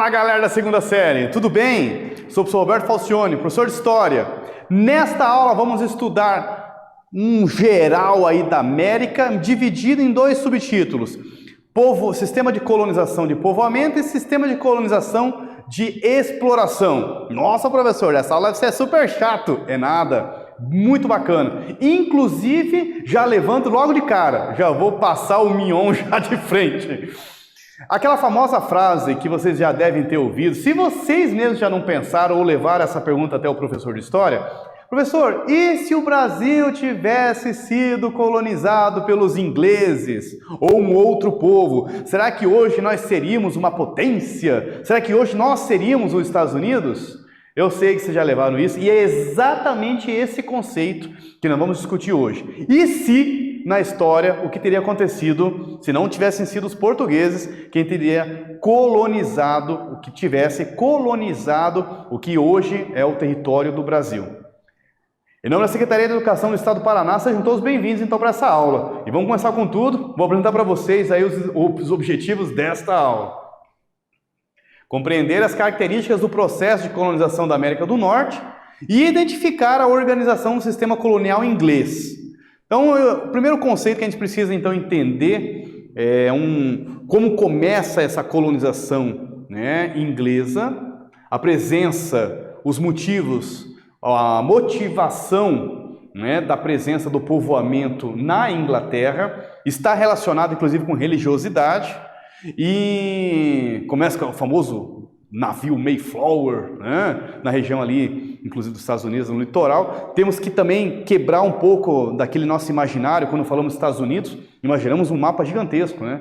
Fala, galera da segunda série, tudo bem? Sou o professor Roberto Falcione, professor de História. Nesta aula vamos estudar um geral aí da América, dividido em dois subtítulos. Sistema de colonização de povoamento e sistema de colonização de exploração. Nossa, professor, essa aula deve ser super chato. É nada, muito bacana. Inclusive, já levanto logo de cara, já vou passar o mignon já de frente. Aquela famosa frase que vocês já devem ter ouvido, se vocês mesmos já não pensaram ou levaram essa pergunta até o professor de História: professor, e se o Brasil tivesse sido colonizado pelos ingleses ou um outro povo? Será que hoje nós seríamos uma potência? Será que hoje nós seríamos os Estados Unidos? Eu sei que vocês já levaram isso e é exatamente esse conceito que nós vamos discutir hoje. E se, na história, o que teria acontecido se não tivessem sido os portugueses quem teria colonizado, o que tivesse colonizado o que hoje é o território do Brasil? Em nome da Secretaria de Educação do Estado do Paraná, sejam todos bem-vindos então para essa aula. E vamos começar com tudo. Vou apresentar para vocês aí os objetivos desta aula. Compreender as características do processo de colonização da América do Norte e identificar a organização do sistema colonial inglês. Então, o primeiro conceito que a gente precisa então entender é como começa essa colonização, né, inglesa, a presença, os motivos, a motivação, né, da presença do povoamento na Inglaterra, está relacionado inclusive com religiosidade, e começa com o famoso navio Mayflower, né, na região ali, inclusive dos Estados Unidos, no litoral. Temos que também quebrar um pouco daquele nosso imaginário. Quando falamos Estados Unidos, imaginamos um mapa gigantesco, né?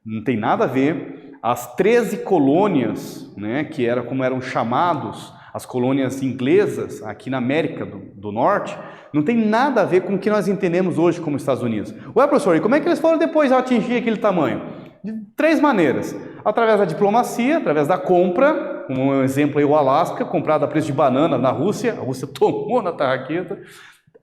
Não tem nada a ver. As 13 colônias, né, que era como eram chamados as colônias inglesas aqui na América do Norte, não tem nada a ver com o que nós entendemos hoje como Estados Unidos. Ué, professor, e como é que eles foram depois atingir aquele tamanho? De três maneiras: através da diplomacia, através da compra, como um exemplo aí o Alasca, comprado a preço de banana na Rússia, a Rússia tomou na tarraqueta;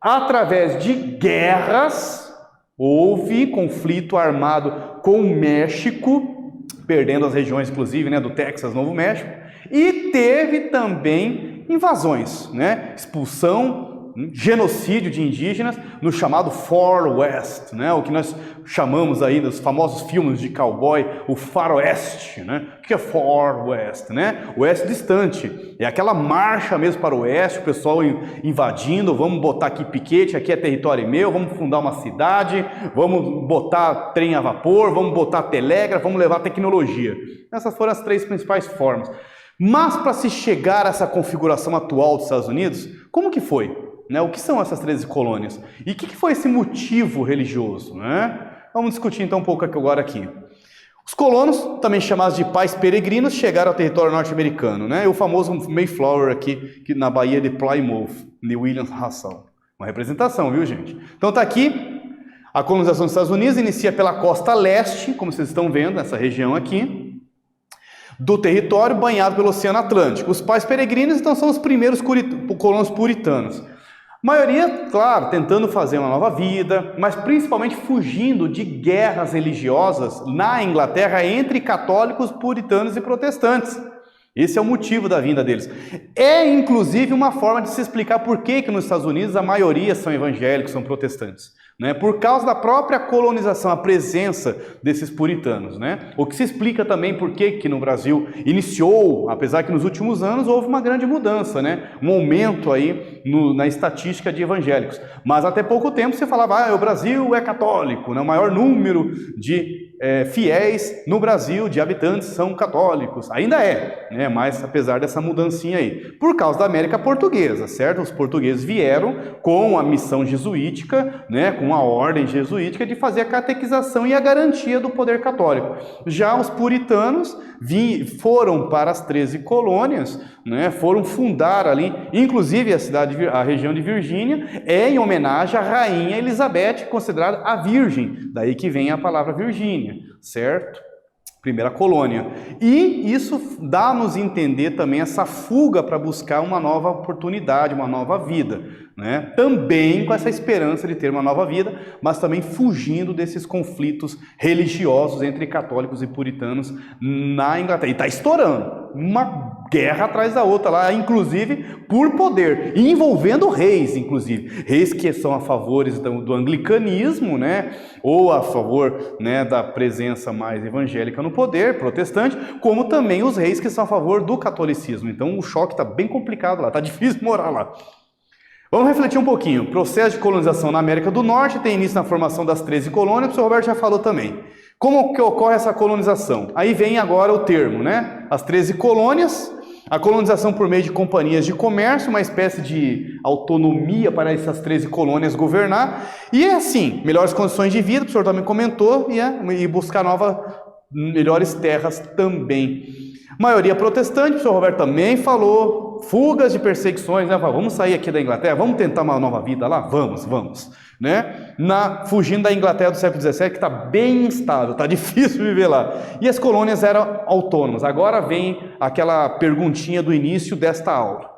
através de guerras, houve conflito armado com o México, perdendo as regiões inclusive, né, do Texas, Novo México, e teve também invasões, né, expulsão, genocídio de indígenas no chamado Far West, né? O que nós chamamos aí nos famosos filmes de cowboy, o faroeste, né? O que é Far West, né? Oeste distante, é aquela marcha mesmo para o oeste, o pessoal invadindo, vamos botar aqui piquete, aqui é território meu, vamos fundar uma cidade, vamos botar trem a vapor, vamos botar telégrafo, vamos levar tecnologia. Essas foram as três principais formas. Mas para se chegar a essa configuração atual dos Estados Unidos, como que foi? Né? O que são essas 13 colônias? E o que foi esse motivo religioso? Né? Vamos discutir então um pouco agora aqui. Os colonos, também chamados de pais peregrinos, chegaram ao território norte-americano, né? O famoso Mayflower aqui na Baía de Plymouth, de William Russell. Uma representação, viu, gente? Então tá aqui, a colonização dos Estados Unidos inicia pela costa leste, como vocês estão vendo, essa região aqui, do território banhado pelo Oceano Atlântico. Os pais peregrinos, então, são os primeiros colonos puritanos. A maioria, claro, tentando fazer uma nova vida, mas principalmente fugindo de guerras religiosas na Inglaterra entre católicos, puritanos e protestantes. Esse é o motivo da vinda deles. É, inclusive, uma forma de se explicar por que nos Estados Unidos a maioria são evangélicos, são protestantes. Né? Por causa da própria colonização, a presença desses puritanos. Né? O que se explica também por que no Brasil iniciou, apesar que nos últimos anos houve uma grande mudança, né? Um aumento aí na estatística de evangélicos. Mas até pouco tempo você falava, o Brasil é católico, né? O maior número de fiéis no Brasil, de habitantes, são católicos. Ainda é, né? Mas apesar dessa mudancinha aí. Por causa da América Portuguesa, certo? Os portugueses vieram com a missão jesuítica, né? Com a ordem jesuítica de fazer a catequização e a garantia do poder católico. Já os puritanos foram para as 13 colônias, né? Foram fundar ali, inclusive a região de Virgínia, é em homenagem à rainha Elizabeth, considerada a Virgem, daí que vem a palavra Virgínia, certo? Primeira colônia. E isso dá-nos a entender também essa fuga para buscar uma nova oportunidade, uma nova vida, né? Também com essa esperança de ter uma nova vida, mas também fugindo desses conflitos religiosos entre católicos e puritanos na Inglaterra. E está estourando. uma guerra atrás da outra lá, inclusive por poder, e envolvendo reis, inclusive. Reis que são a favor do anglicanismo, né? Ou a favor, né, da presença mais evangélica no poder, protestante, como também os reis que são a favor do catolicismo. Então o choque está bem complicado lá, está difícil morar lá. Vamos refletir um pouquinho. O processo de colonização na América do Norte tem início na formação das 13 colônias, o professor Roberto já falou também. Como que ocorre essa colonização? Aí vem agora o termo, né? As 13 colônias, a colonização por meio de companhias de comércio, uma espécie de autonomia para essas 13 colônias governar, e é assim, melhores condições de vida, o professor também comentou, e buscar melhores terras também. Maioria protestante, o professor Roberto também falou, fugas de perseguições, né? Vamos sair aqui da Inglaterra, vamos tentar uma nova vida lá? Vamos, né? Fugindo da Inglaterra do século XVII, que está bem instável, está difícil viver lá. E as colônias eram autônomas. Agora vem aquela perguntinha do início desta aula.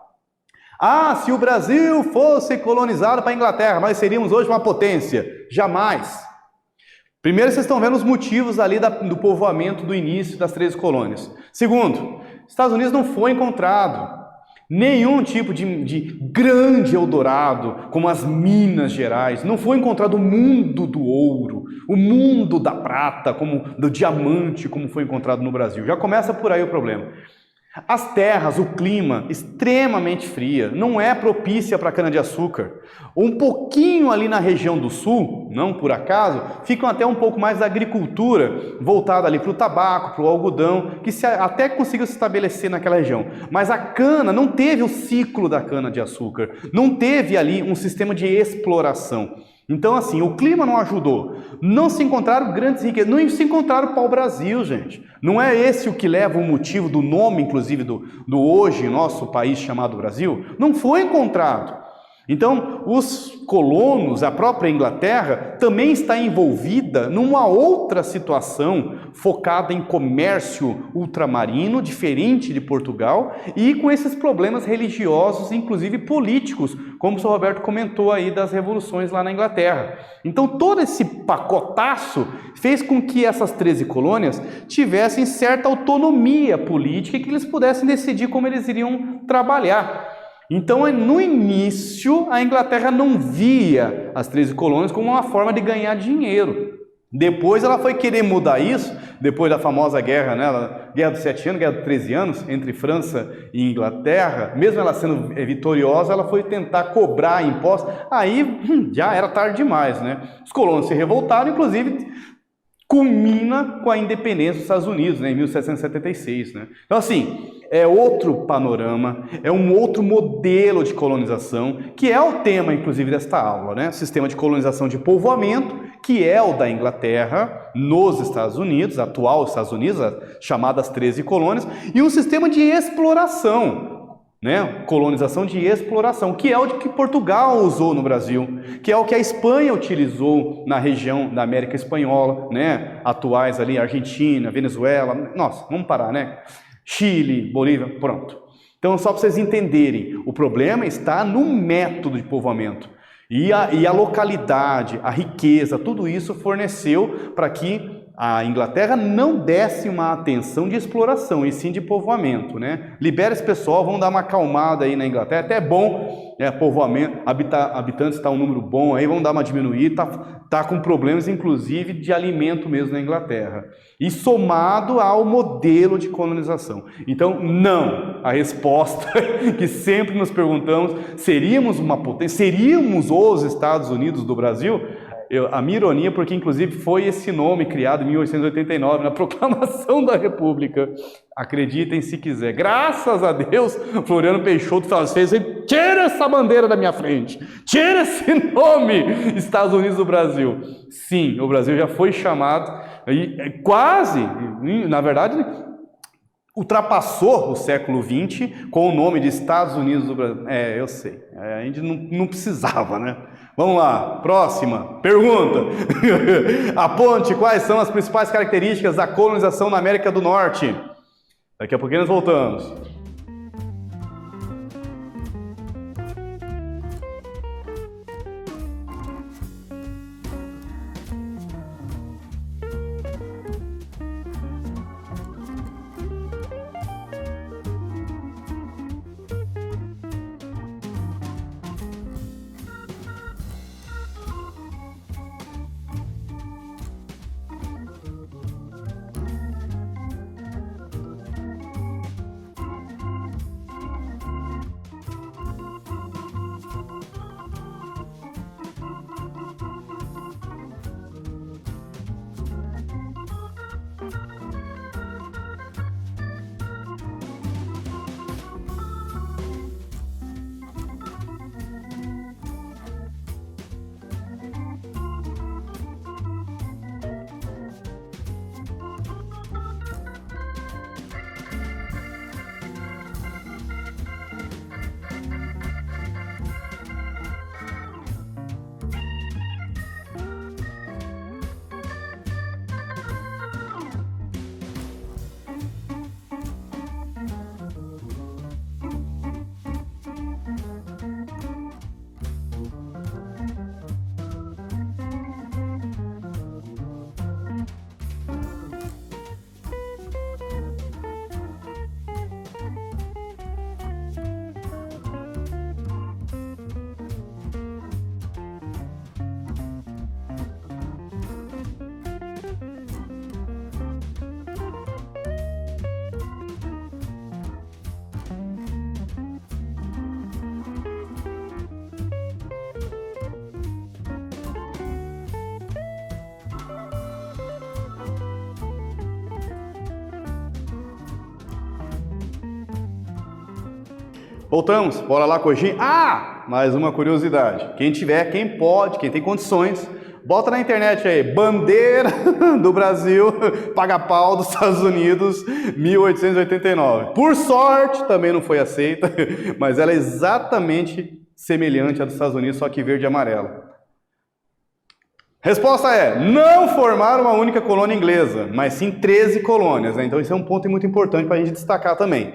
Se o Brasil fosse colonizado para a Inglaterra, nós seríamos hoje uma potência? Jamais. Primeiro, vocês estão vendo os motivos ali do povoamento do início das 13 colônias. Segundo, Estados Unidos não foi encontrado nenhum tipo de grande Eldorado, como as Minas Gerais. Não foi encontrado o mundo do ouro, o mundo da prata, como do diamante, como foi encontrado no Brasil. Já começa por aí o problema. As terras, o clima, extremamente fria, não é propícia para cana-de-açúcar. Um pouquinho ali na região do sul, não por acaso, ficam até um pouco mais da agricultura, voltada ali para o tabaco, para o algodão, que até conseguiu se estabelecer naquela região. Mas a cana não teve o ciclo da cana-de-açúcar, não teve ali um sistema de exploração. Então, assim, o clima não ajudou. Não se encontraram grandes riquezas, não se encontraram pau-brasil, gente. Não é esse o que leva o motivo do nome, inclusive, do hoje nosso país chamado Brasil? Não foi encontrado. Então, os colonos, a própria Inglaterra, também está envolvida numa outra situação focada em comércio ultramarino, diferente de Portugal, e com esses problemas religiosos, inclusive políticos, como o Sr. Roberto comentou aí das revoluções lá na Inglaterra. Então, todo esse pacotaço fez com que essas 13 colônias tivessem certa autonomia política e que eles pudessem decidir como eles iriam trabalhar. Então, no início, a Inglaterra não via as 13 colônias como uma forma de ganhar dinheiro. Depois ela foi querer mudar isso, depois da famosa guerra, né? Guerra dos 7 anos, Guerra dos 13 anos, entre França e Inglaterra. Mesmo ela sendo vitoriosa, ela foi tentar cobrar impostos. Aí já era tarde demais, né? Os colonos se revoltaram, inclusive culmina com a independência dos Estados Unidos, né, em 1776. Né? Então, assim, é outro panorama, é um outro modelo de colonização, que é o tema, inclusive, desta aula, né? Sistema de colonização de povoamento, que é o da Inglaterra nos Estados Unidos, atual Estados Unidos, as chamadas 13 colônias, e um sistema de exploração, né? Colonização de exploração, que é o que Portugal usou no Brasil, que é o que a Espanha utilizou na região da América Espanhola, né? Atuais ali, Argentina, Venezuela, nossa, vamos parar, né? Chile, Bolívia, pronto. Então, só para vocês entenderem, o problema está no método de povoamento. E a localidade, a riqueza, tudo isso forneceu para que a Inglaterra não desse uma atenção de exploração, e sim de povoamento, né? Libera esse pessoal, vamos dar uma acalmada aí na Inglaterra, até é bom, né? Povoamento, habitantes está um número bom aí, vamos dar uma diminuída, tá com problemas inclusive de alimento mesmo na Inglaterra. E somado ao modelo de colonização. Então, não, a resposta que sempre nos perguntamos, seríamos uma potência, seríamos os Estados Unidos do Brasil? A minha ironia, porque inclusive foi esse nome criado em 1889, na Proclamação da República. Acreditem se quiser. Graças a Deus, Floriano Peixoto fala assim, tira essa bandeira da minha frente, tira esse nome, Estados Unidos do Brasil. Sim, o Brasil já foi chamado, e quase, na verdade, ultrapassou o século XX com o nome de Estados Unidos do Brasil. Eu sei, a gente não precisava, né? Vamos lá, próxima pergunta. Aponte quais são as principais características da colonização na América do Norte. Daqui a pouquinho nós voltamos. Voltamos, bora lá corrigir. Ah, mais uma curiosidade. Quem tiver, quem pode, quem tem condições, bota na internet aí, bandeira do Brasil, paga pau dos Estados Unidos, 1889. Por sorte, também não foi aceita, mas ela é exatamente semelhante à dos Estados Unidos, só que verde e amarelo. Resposta é, não formaram uma única colônia inglesa, mas sim 13 colônias, né? Então isso é um ponto muito importante para a gente destacar também.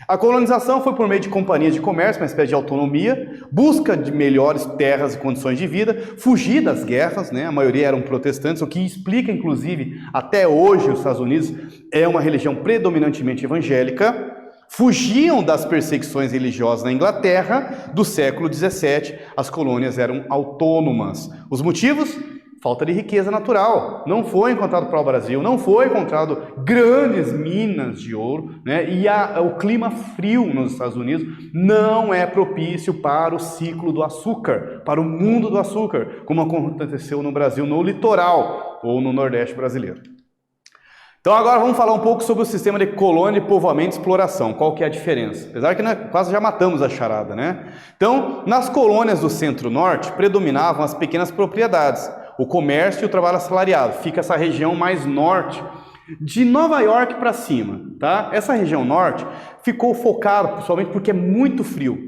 A colonização foi por meio de companhias de comércio, uma espécie de autonomia, busca de melhores terras e condições de vida, fugir das guerras, né? A maioria eram protestantes, o que explica, inclusive, até hoje os Estados Unidos é uma religião predominantemente evangélica, fugiam das perseguições religiosas na Inglaterra do século XVII, as colônias eram autônomas. Os motivos? Falta de riqueza natural, não foi encontrado para o Brasil, não foi encontrado grandes minas de ouro, né? E o clima frio nos Estados Unidos não é propício para o ciclo do açúcar, para o mundo do açúcar, como aconteceu no Brasil, no litoral ou no Nordeste brasileiro. Então agora vamos falar um pouco sobre o sistema de colônia, de povoamento e exploração. Qual que é a diferença? Apesar que quase já matamos a charada, né? Então, nas colônias do centro-norte predominavam as pequenas propriedades, o comércio e o trabalho assalariado. Fica essa região mais norte, de Nova York para cima, tá? Essa região norte ficou focada, principalmente porque é muito frio,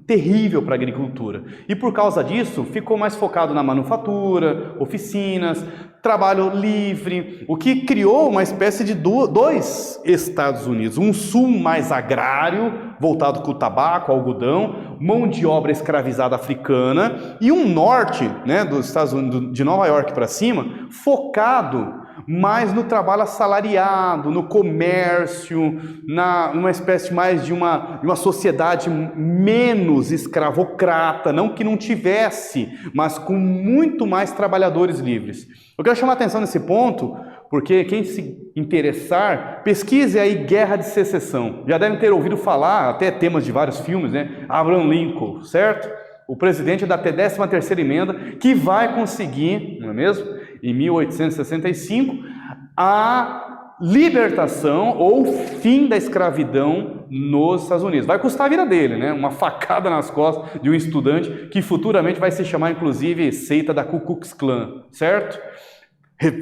terrível para a agricultura. E por causa disso, ficou mais focado na manufatura, oficinas, trabalho livre, o que criou uma espécie de dois Estados Unidos. Um sul mais agrário, voltado com o tabaco, algodão, mão de obra escravizada africana, e um norte, né, dos Estados Unidos, de Nova York para cima, focado mais no trabalho assalariado, no comércio, numa espécie mais de uma sociedade menos escravocrata, não que não tivesse, mas com muito mais trabalhadores livres. Eu quero chamar a atenção nesse ponto, porque quem se interessar, pesquise aí Guerra de Secessão. Já devem ter ouvido falar, até temas de vários filmes, né? Abraham Lincoln, certo? O presidente da 13ª emenda, que vai conseguir, não é mesmo? Em 1865, a libertação ou fim da escravidão nos Estados Unidos. Vai custar a vida dele, né? Uma facada nas costas de um estudante que futuramente vai se chamar, inclusive, seita da Ku Klux Klan, certo?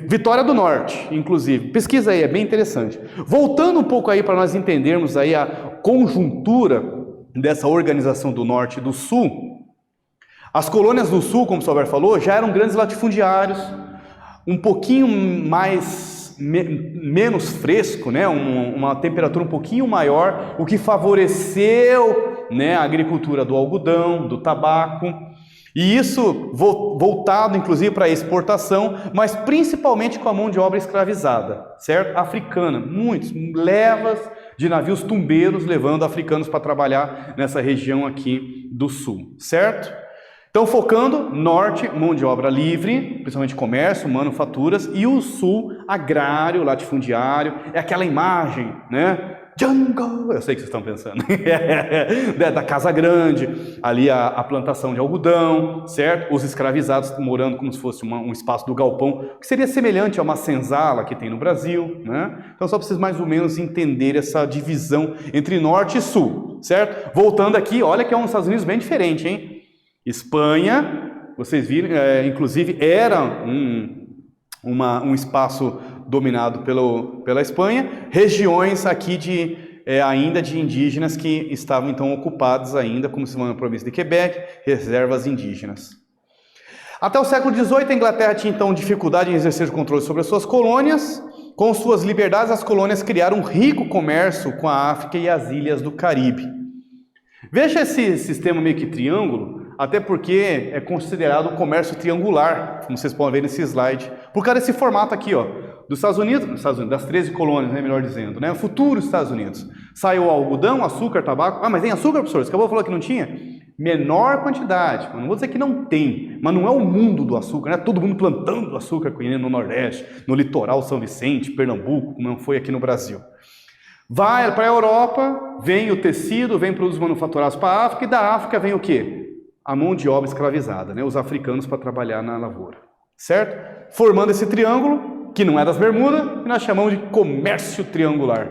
Vitória do Norte, inclusive. Pesquisa aí, é bem interessante. Voltando um pouco aí para nós entendermos aí a conjuntura dessa organização do Norte e do Sul, as colônias do Sul, como o Salver falou, já eram grandes latifundiários, um pouquinho menos fresco, né? Uma temperatura um pouquinho maior, o que favoreceu, né, a agricultura do algodão, do tabaco, e isso voltado inclusive para a exportação, mas principalmente com a mão de obra escravizada, certo? Africana, muitos, levas de navios tumbeiros levando africanos para trabalhar nessa região aqui do sul, certo? Então, focando, norte, mão de obra livre, principalmente comércio, manufaturas, e o sul, agrário, latifundiário, é aquela imagem, né? Jungle, eu sei que vocês estão pensando, da Casa Grande, ali a plantação de algodão, certo? Os escravizados morando como se fosse um espaço do galpão, que seria semelhante a uma senzala que tem no Brasil, né? Então, só para vocês mais ou menos entenderem essa divisão entre norte e sul, certo? Voltando aqui, olha que é um Estados Unidos bem diferente, hein? Espanha, vocês viram, inclusive era um espaço dominado pela Espanha, regiões aqui ainda de indígenas que estavam então ocupados ainda, como se chama na província de Quebec, reservas indígenas. Até o século XVIII, a Inglaterra tinha então dificuldade em exercer o controle sobre as suas colônias. Com suas liberdades, as colônias criaram um rico comércio com a África e as ilhas do Caribe. Veja esse sistema meio que triângulo, até porque é considerado um comércio triangular, como vocês podem ver nesse slide, por causa desse formato aqui, ó, dos Estados Unidos, das 13 colônias, né, melhor dizendo, né, futuros Estados Unidos. Saiu o algodão, açúcar, tabaco. Ah, mas tem açúcar, professor? Você acabou de falar que não tinha? Menor quantidade, não vou dizer que não tem, mas não é o mundo do açúcar, não é todo mundo plantando açúcar no Nordeste, no litoral São Vicente, Pernambuco, como não foi aqui no Brasil. Vai para a Europa, vem o tecido, vem produtos manufaturados para a África, e da África vem o quê? A mão de obra escravizada, né? Os africanos para trabalhar na lavoura, certo? Formando esse triângulo, que não é das Bermudas, que nós chamamos de comércio triangular.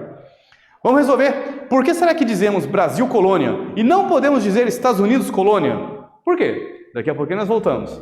Vamos resolver. Por que será que dizemos Brasil colônia e não podemos dizer Estados Unidos colônia? Por quê? Daqui a pouquinho nós voltamos.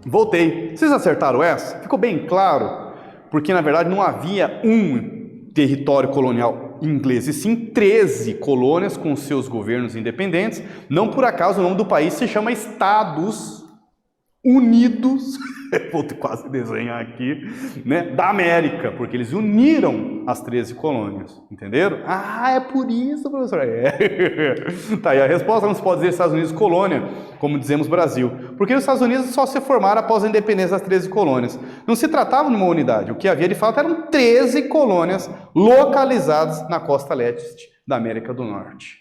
Voltei. Vocês acertaram essa? Ficou bem claro? Porque, na verdade, não havia um território colonial inglês, e sim 13 colônias com seus governos independentes. Não por acaso o nome do país se chama Estados Unidos, vou quase desenhar aqui, né, da América, porque eles uniram as 13 colônias, entenderam? Ah, é por isso, professor. Tá aí a resposta. Não se pode dizer Estados Unidos colônia, como dizemos Brasil, porque os Estados Unidos só se formaram após a independência das 13 colônias. Não se tratava de uma unidade, o que havia de fato eram 13 colônias localizadas na costa leste da América do Norte.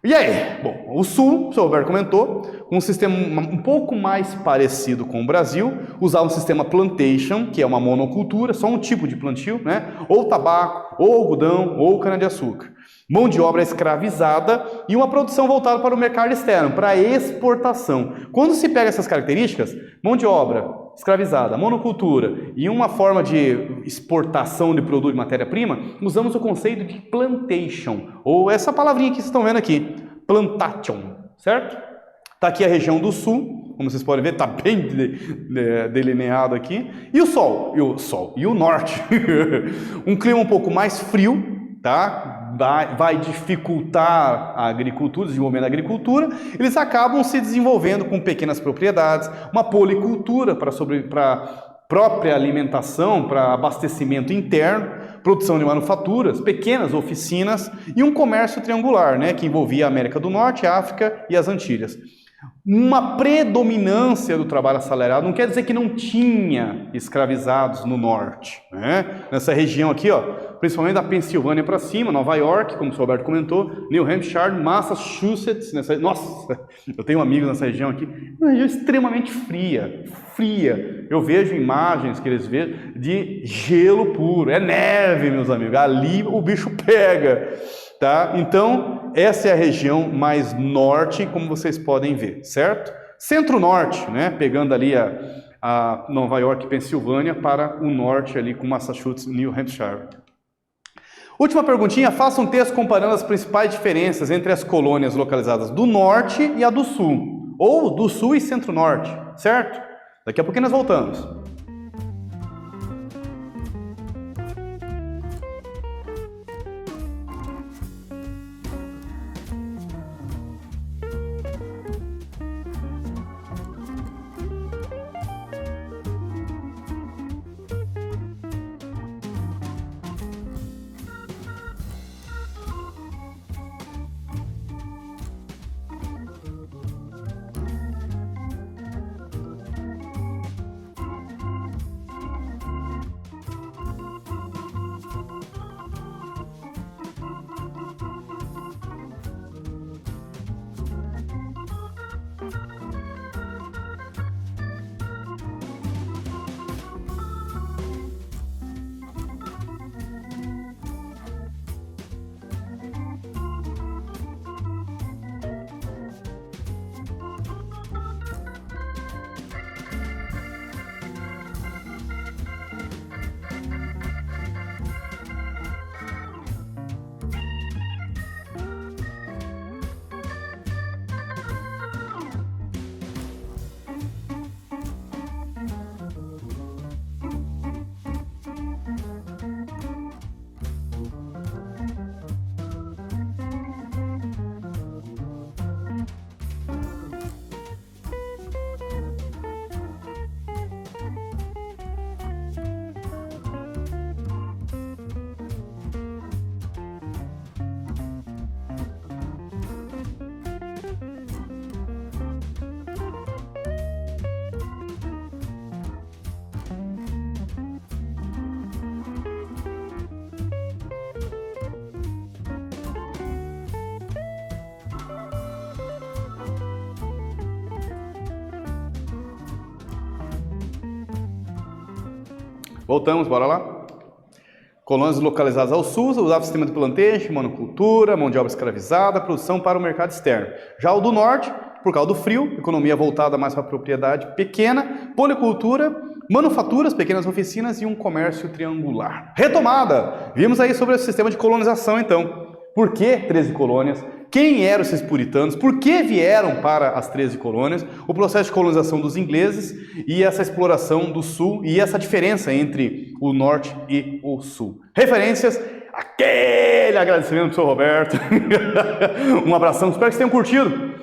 E aí? Bom, o Sul, o senhor Roberto comentou, um sistema um pouco mais parecido com o Brasil, usava um sistema plantation, que é uma monocultura, só um tipo de plantio, né? Ou tabaco, ou algodão, ou cana-de-açúcar. Mão de obra escravizada e uma produção voltada para o mercado externo, para exportação. Quando se pega essas características, mão de obra escravizada, monocultura e uma forma de exportação de produto de matéria-prima, usamos o conceito de plantation, ou essa palavrinha que vocês estão vendo aqui, plantation, certo? Está aqui a região do sul, como vocês podem ver, está bem delineado aqui, e o sol, e o norte, um clima um pouco mais frio, tá? Vai dificultar a agricultura, o desenvolvimento da agricultura, eles acabam se desenvolvendo com pequenas propriedades, uma policultura para própria alimentação, para abastecimento interno, produção de manufaturas, pequenas oficinas e um comércio triangular, né, que envolvia a América do Norte, a África e as Antilhas. Uma predominância do trabalho assalariado não quer dizer que não tinha escravizados no norte, né? Nessa região aqui, ó, principalmente da Pensilvânia para cima, Nova York, como o Roberto comentou, New Hampshire, Massachusetts, nossa, eu tenho amigos nessa região aqui, uma região extremamente fria. Eu vejo imagens que eles veem de gelo puro, é neve, meus amigos, ali o bicho pega. Tá? Então, essa é a região mais norte, como vocês podem ver, certo? Centro-norte, né? Pegando ali a Nova York e Pensilvânia para o norte ali com Massachusetts e New Hampshire. Última perguntinha, faça um texto comparando as principais diferenças entre as colônias localizadas do norte e a do sul, ou do sul e centro-norte, certo? Daqui a pouquinho nós voltamos. Voltamos, bora lá. Colônias localizadas ao sul usavam o sistema de plantation, monocultura, mão de obra escravizada, produção para o mercado externo. Já o do norte, por causa do frio, economia voltada mais para a propriedade pequena, policultura, manufaturas, pequenas oficinas e um comércio triangular. Retomada! Vimos aí sobre o sistema de colonização, então. Por que 13 colônias? Quem eram esses puritanos? Por que vieram para as 13 colônias? O processo de colonização dos ingleses e essa exploração do sul e essa diferença entre o norte e o sul. Referências, aquele agradecimento do Sr. Roberto. Um abração, espero que vocês tenham curtido.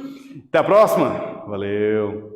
Até a próxima. Valeu.